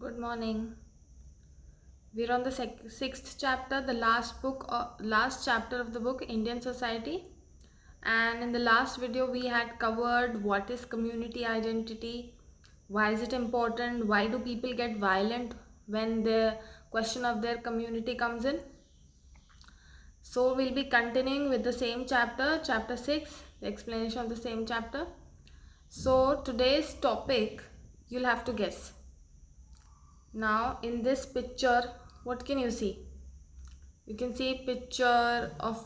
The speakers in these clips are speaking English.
Good morning. We're on the sixth chapter, the last chapter of the book, Indian Society. And in the last video, we had covered what is community identity, why is it important, why do people get violent when the question of their community comes in. So we'll be continuing with the same chapter, chapter 6, the explanation of the same chapter. So today's topic, you'll have to guess. Now in this picture, what can you see? You can see picture of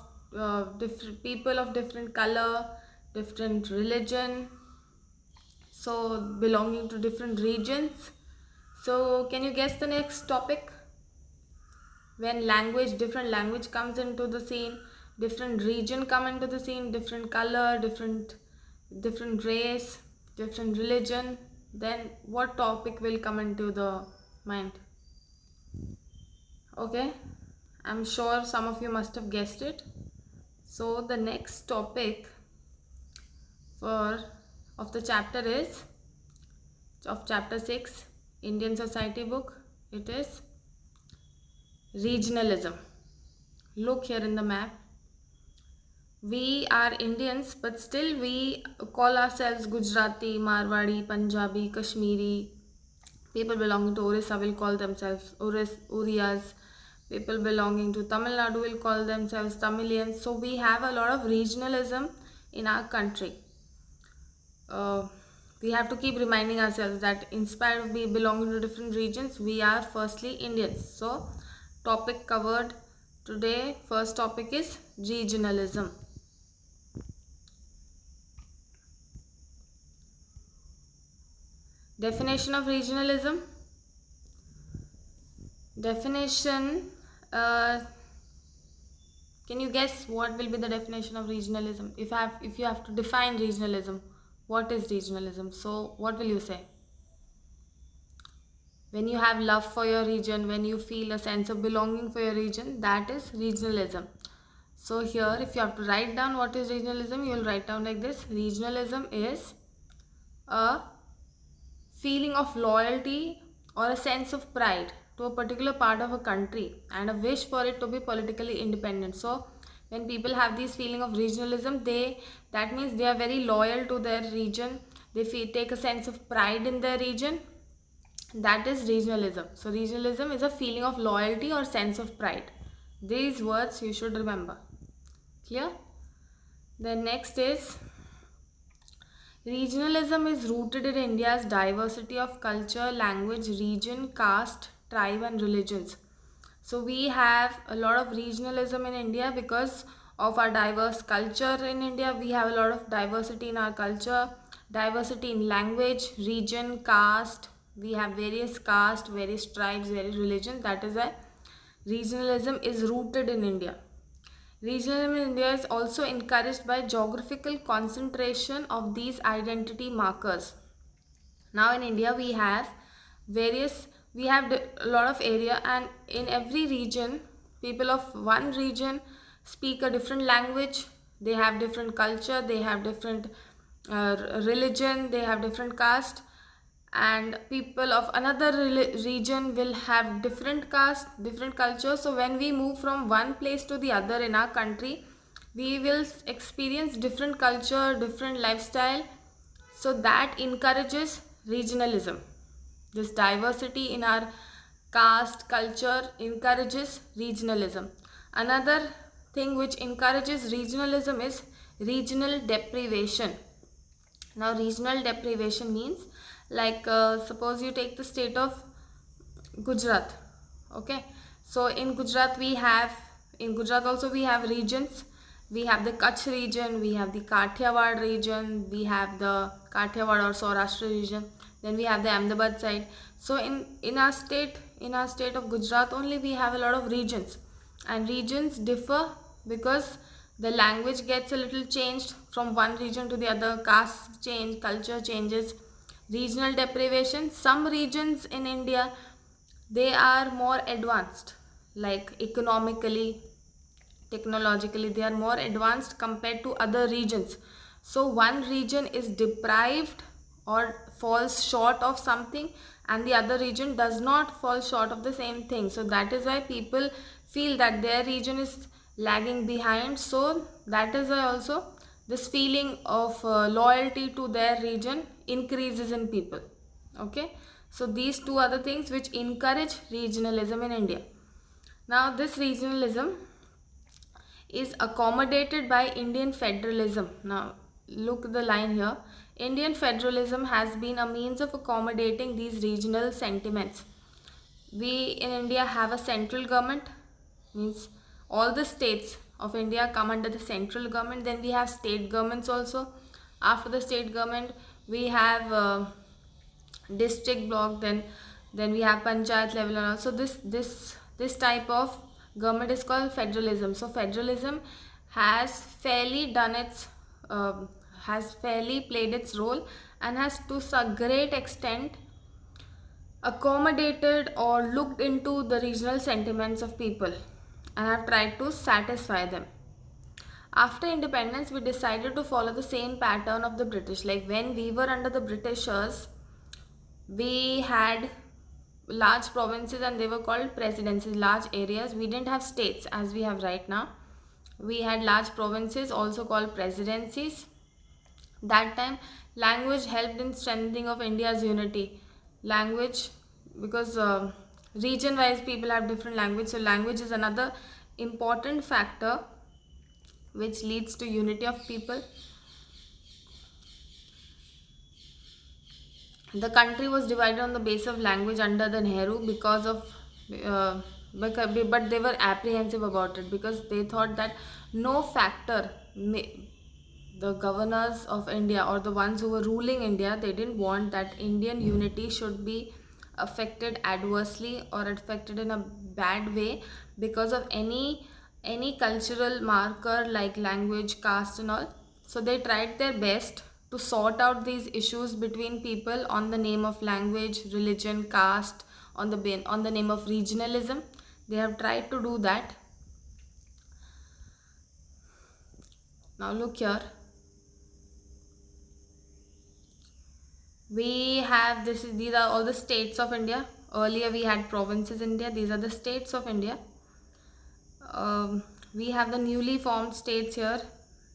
different people of different color, different religion, so belonging to different regions. So can you guess the next topic? When language, different language comes into the scene, different region come into the scene, different color, different race, different religion, then what topic will come into the mind? Okay, I'm sure some of you must have guessed it. So the next topic for of the chapter is of chapter 6 Indian Society book. It is regionalism. Look here in the map. We are Indians, but still we call ourselves Gujarati, Marwadi, Punjabi, Kashmiri. People belonging to Orissa will call themselves Uriyas. People belonging to Tamil Nadu will call themselves Tamilians. So we have a lot of regionalism in our country. We have to keep reminding ourselves that in spite of we belonging to different regions, we are firstly Indians. So topic covered today, first topic is regionalism. Definition of regionalism. Definition, can you guess what will be the definition of regionalism? If you have to define regionalism, what is regionalism? So what will you say? When you have love for your region, when you feel a sense of belonging for your region, that is regionalism. So here, if you have to write down what is regionalism, you will write down like this. Regionalism is a feeling of loyalty or a sense of pride to a particular part of a country and a wish for it to be politically independent. So when people have this feeling of regionalism, that means they are very loyal to their region. They take a sense of pride in their region. That is regionalism. So regionalism is a feeling of loyalty or sense of pride. These words you should remember. Clear? Then next is regionalism is rooted in India's diversity of culture, language, region, caste, tribe and religions. So we have a lot of regionalism in India because of our diverse culture in India. We have a lot of diversity in our culture, diversity in language, region, caste. We have various caste, various tribes, various religions. That is why regionalism is rooted in India. Regionalism in India is also encouraged by geographical concentration of these identity markers. Now in India we have a lot of area, and in every region people of one region speak a different language, they have different culture, they have different religion, they have different caste, and people of another region will have different caste, different culture. So when we move from one place to the other in our country, we will experience different culture, different lifestyle. So that encourages regionalism. This diversity in our caste, culture encourages regionalism. Another thing which encourages regionalism is regional deprivation. Now regional deprivation means like suppose you take the state of Gujarat. Okay, so in Gujarat also we have regions. We have the Kutch region, we have the Kathiawad region, we have the Kathiawad or Saurashtra region, then we have the Ahmedabad side. So in our state of Gujarat only we have a lot of regions, and regions differ because the language gets a little changed from one region to the other, caste change, culture changes, regional deprivation. Some regions in India, they are more advanced, like economically, technologically, they are more advanced compared to other regions. So one region is deprived or falls short of something, and the other region does not fall short of the same thing. So that is why people feel that their region is lagging behind. So that is why also this feeling of loyalty to their region increases in people. Okay, so these two are the things which encourage regionalism in India. Now this regionalism is accommodated by Indian federalism. Now look the line here. Indian federalism has been a means of accommodating these regional sentiments. We in India have a central government, means all the states of India come under the central government. Then we have state governments also. After the state government, we have district block. Then we have panchayat level, and also this type of government is called federalism. So federalism has fairly done its has fairly played its role, and has to a great extent accommodated or looked into the regional sentiments of people and have tried to satisfy them. After independence, we decided to follow the same pattern of the British. Like when we were under the Britishers, we had large provinces and they were called presidencies, large areas. We didn't have states as we have right now. We had large provinces, also called presidencies. That time, language helped in strengthening of India's unity. Language, because region wise people have different language, so language is another important factor which leads to unity of people. The country was divided on the basis of language under the Nehru because of but they were apprehensive about it, because they thought that no factor the governors of India or the ones who were ruling India, they didn't want that Indian unity should be affected adversely or affected in a bad way because of any cultural marker like language, caste and all. So they tried their best to sort out these issues between people on the name of language, religion, caste, on the name of regionalism. They have tried to do that. Now look here. We have these are all the states of India. Earlier we had provinces in India. These are the states of India. We have the newly formed states here.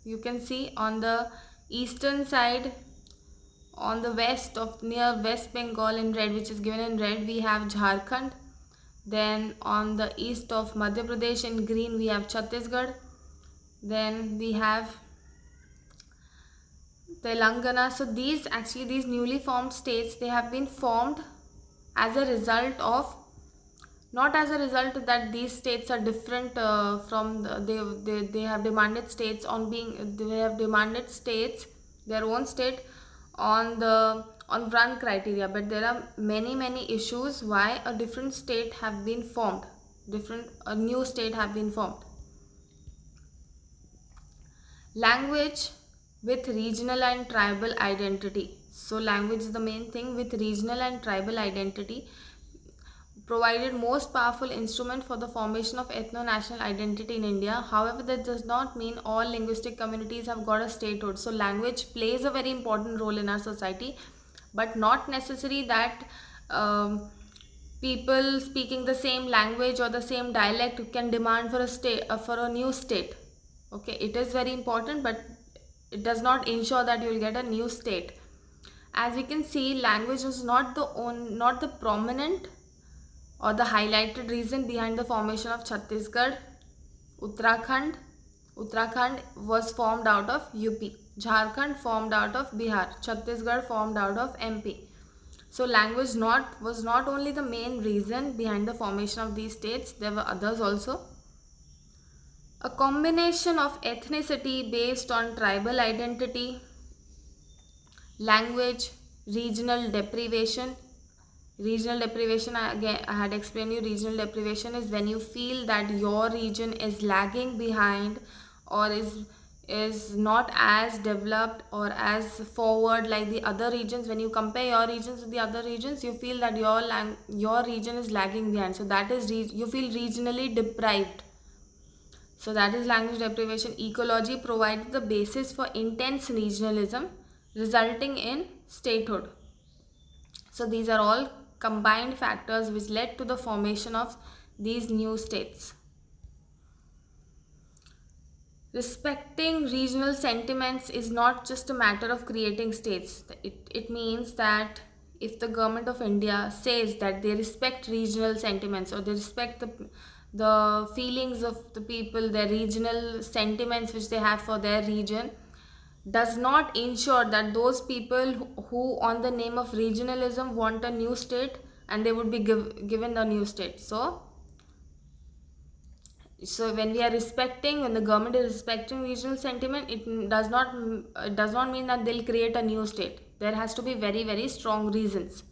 You can see on the eastern side, on the west of near West Bengal in red, which is given in red, we have Jharkhand. Then on the east of Madhya Pradesh in green, we have Chhattisgarh. Then we have Telangana. So these newly formed states, they have been formed as a result of, not as a result that these states are different from they have demanded states their own state on one criteria, but there are many issues why a different state have been formed, a new state have been formed. Language with regional and tribal identity. So language is the main thing. With regional and tribal identity, provided most powerful instrument for the formation of ethno-national identity in India. However, that does not mean all linguistic communities have got a statehood. So language plays a very important role in our society, but not necessary that people speaking the same language or the same dialect can demand for a new state. Okay, it is very important, but it does not ensure that you will get a new state. As we can see, language is not the prominent or the highlighted reason behind the formation of Chhattisgarh. Uttarakhand was formed out of UP. Jharkhand formed out of Bihar. Chhattisgarh formed out of MP. So language was not only the main reason behind the formation of these states, there were others also. A combination of ethnicity based on tribal identity, language, regional deprivation. Regional deprivation, again I had explained you, regional deprivation is when you feel that your region is lagging behind or is not as developed or as forward like the other regions. When you compare your regions with the other regions, you feel that your region is lagging behind. So that is you feel regionally deprived. So that is language deprivation. Ecology provided the basis for intense regionalism resulting in statehood. So these are all combined factors which led to the formation of these new states. Respecting regional sentiments is not just a matter of creating states. It means that if the government of India says that they respect regional sentiments, or they respect the feelings of the people, their regional sentiments which they have for their region, does not ensure that those people who on the name of regionalism want a new state, and they would be given a new state. So when we are respecting, when the government is respecting regional sentiment, it does not mean that they'll create a new state. There has to be very, very strong reasons.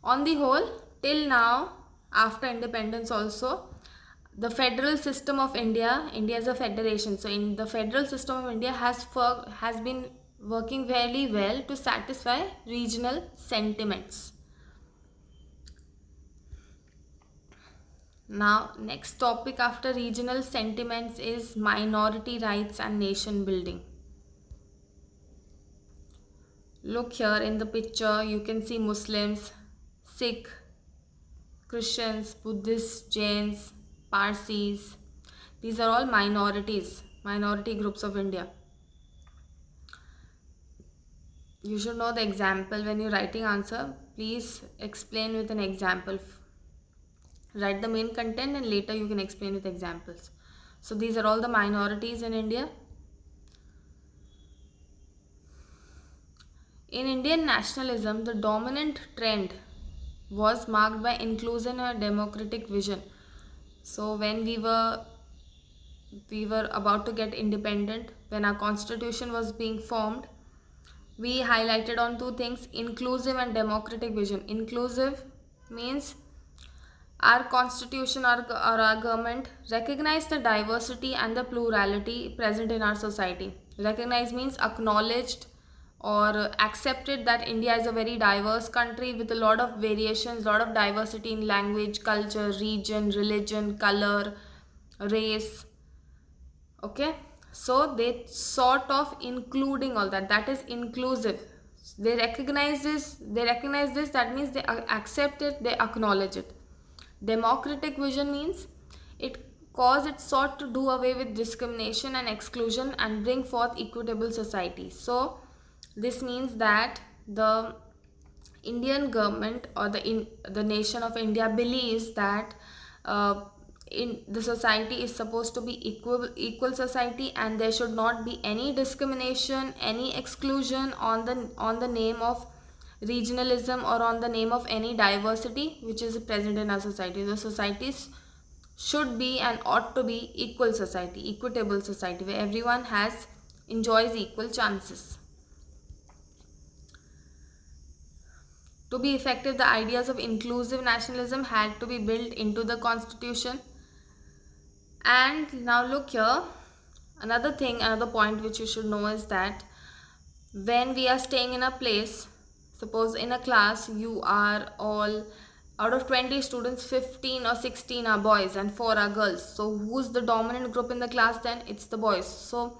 On the whole, till now, after independence also, the federal system of India is a federation. So in the federal system of India has been working very well to satisfy regional sentiments. Now, next topic after regional sentiments is minority rights and nation building. Look here in the picture, you can see Muslims, Sikh, Christians, Buddhists, Jains, Parsis. These are all minority groups of India. You should know the example when you're writing answer. Please explain with an example. Write the main content and later you can explain with examples. So these are all the minorities in India. In Indian nationalism, the dominant trend was marked by inclusion and democratic vision. So when we were about to get independent, when our constitution was being formed, we highlighted on two things: inclusive and democratic vision. Inclusive means our constitution or our government recognize the diversity and the plurality present in our society. Recognize means acknowledged or accepted that India is a very diverse country with a lot of variations, lot of diversity in language, culture, region, religion, color, race. Okay, so they sort of including all that. That is inclusive. They recognize this. That means they accept it. They acknowledge it. Democratic vision means it sought to do away with discrimination and exclusion and bring forth equitable society. So this means that the Indian government or the nation of India believes that in the society is supposed to be equal society, and there should not be any discrimination, any exclusion on the name of regionalism or on the name of any diversity which is present in our society. The societies should be and ought to be equal society, equitable society, where everyone enjoys equal chances. To be effective, the ideas of inclusive nationalism had to be built into the constitution. And now look here, another point which you should know is that when we are staying in a place, suppose in a class you are all, out of 20 students, 15 or 16 are boys and 4 are girls. So who's the dominant group in the class then? It's the boys. So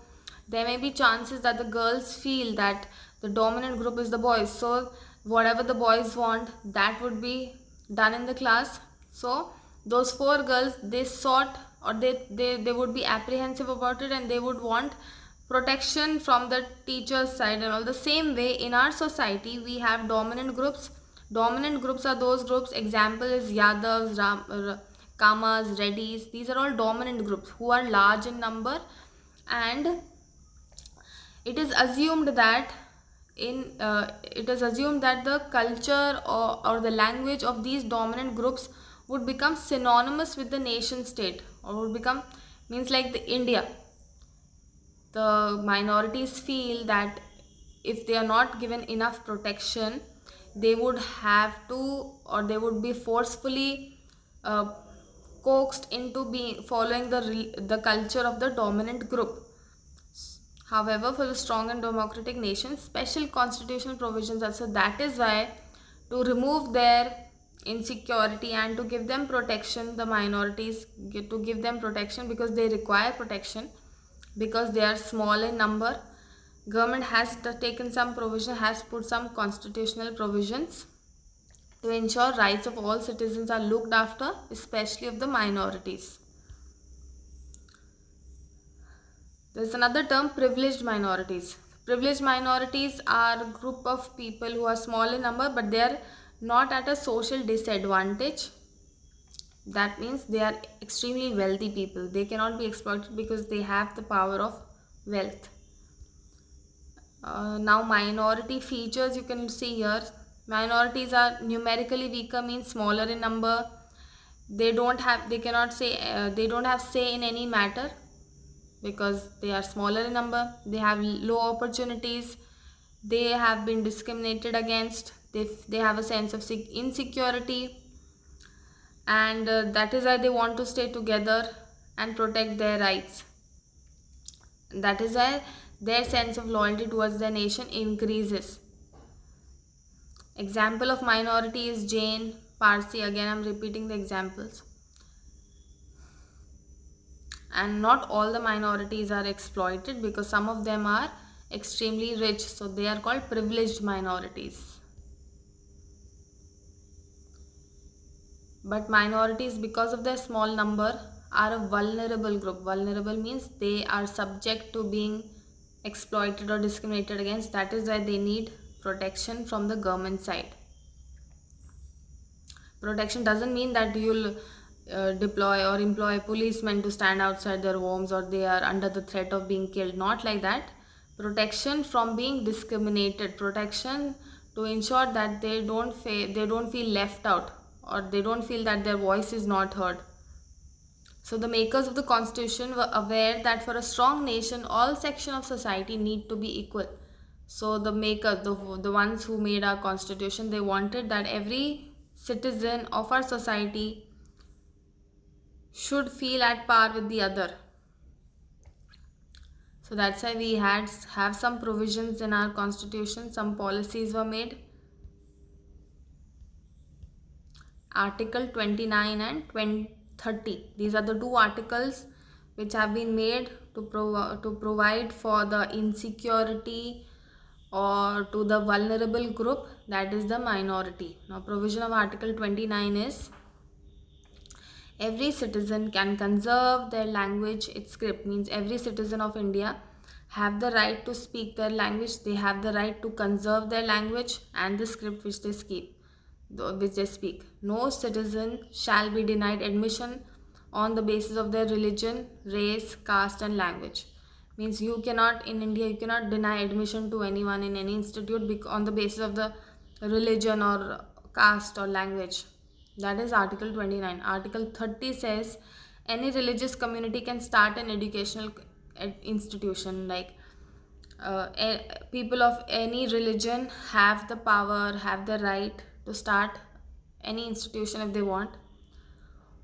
there may be chances that the girls feel that the dominant group is the boys. So whatever the boys want, that would be done in the class. So those 4 girls, they sought, or they would be apprehensive about it, and they would want protection from the teacher's side. And all the same way in our society we have dominant groups. Dominant groups are those groups, example is Yadavs, Kamas, Reddys. These are all dominant groups who are large in number, and it is assumed that the culture or the language of these dominant groups would become synonymous with the nation state, or would become, means like the India. The minorities feel that if they are not given enough protection, they would have to, or they would be forcefully coaxed into following the culture of the dominant group. However, for the strong and democratic nations, special constitutional provisions are. So that is why, to remove their insecurity and to give them protection, the minorities, to give them protection because they require protection, because they are small in number, government has taken some provision, has put some constitutional provisions to ensure rights of all citizens are looked after, especially of the minorities. There's another term, privileged minorities. Privileged minorities are a group of people who are small in number, but they are not at a social disadvantage. That means they are extremely wealthy people. They cannot be exploited because they have the power of wealth. Now minority features you can see here. Minorities are numerically weaker, means smaller in number. They don't have say in any matter because they are smaller in number. They have low opportunities. They have been discriminated against. They have a sense of insecurity, and that is why they want to stay together and protect their rights. That is why their sense of loyalty towards their nation increases. Example of minority is Jain, Parsi. Again I am repeating the examples. And not all the minorities are exploited because some of them are extremely rich, so they are called privileged minorities. But minorities, because of their small number, are a vulnerable group. Vulnerable means they are subject to being exploited or discriminated against. That is why they need protection from the government side. Protection doesn't mean that you'll deploy or employ policemen to stand outside their homes or they are under the threat of being killed. Not like that. Protection from being discriminated. Protection to ensure that they don't feel left out, or they don't feel that their voice is not heard. So the makers of the constitution were aware that for a strong nation, all sections of society need to be equal. So the makers, the ones who made our constitution, they wanted that every citizen of our society should feel at par with the other. So that's why we have some provisions in our constitution. Some policies were made. Article 29 and 30. These are the two articles which have been made to provide for the insecurity or to the vulnerable group, that is the minority. Now provision of Article 29 is every citizen can conserve their language, its script. Means every citizen of India have the right to speak their language. They have the right to conserve their language and the script which they speak. No citizen shall be denied admission on the basis of their religion, race, caste and language. Means you cannot, in India, you cannot deny admission to anyone in any institute on the basis of the religion or caste or language. That is Article 29. Article 30 says any religious community can start an educational institution. Like people of any religion have the power, have the right to start any institution if they want.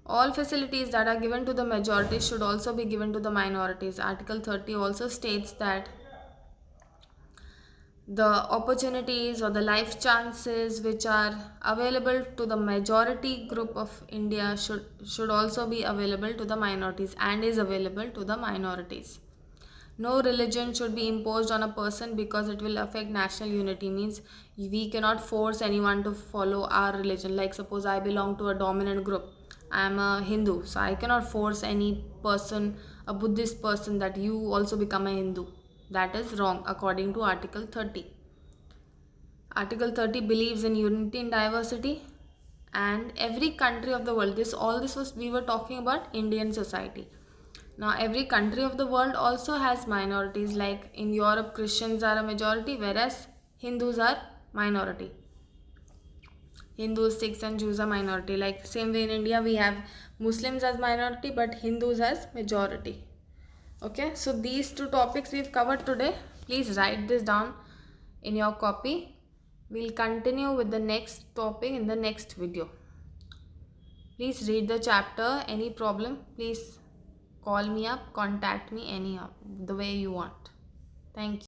All facilities that are given to the majority should also be given to the minorities. Article 30 also states that the opportunities or the life chances which are available to the majority group of India should also be available to the minorities and is available to the minorities. No religion should be imposed on a person because it will affect national unity. Means we cannot force anyone to follow our religion. Like suppose I belong to a dominant group. I am a Hindu, so I cannot force any person, a Buddhist person, that you also become a Hindu. That is wrong according to Article 30. Article 30 believes in unity in diversity, and every country of the world, we were talking about Indian society. Now every country of the world also has minorities. Like in Europe, Christians are a majority, whereas Hindus are minority. Hindus, Sikhs and Jews are minority. Like same way in India we have Muslims as minority but Hindus as majority. Okay, so these two topics we've covered today. Please write this down in your copy. We'll continue with the next topic in the next video. Please read the chapter. Any problem, please call me up, contact me anyhow, the way you want. Thank you.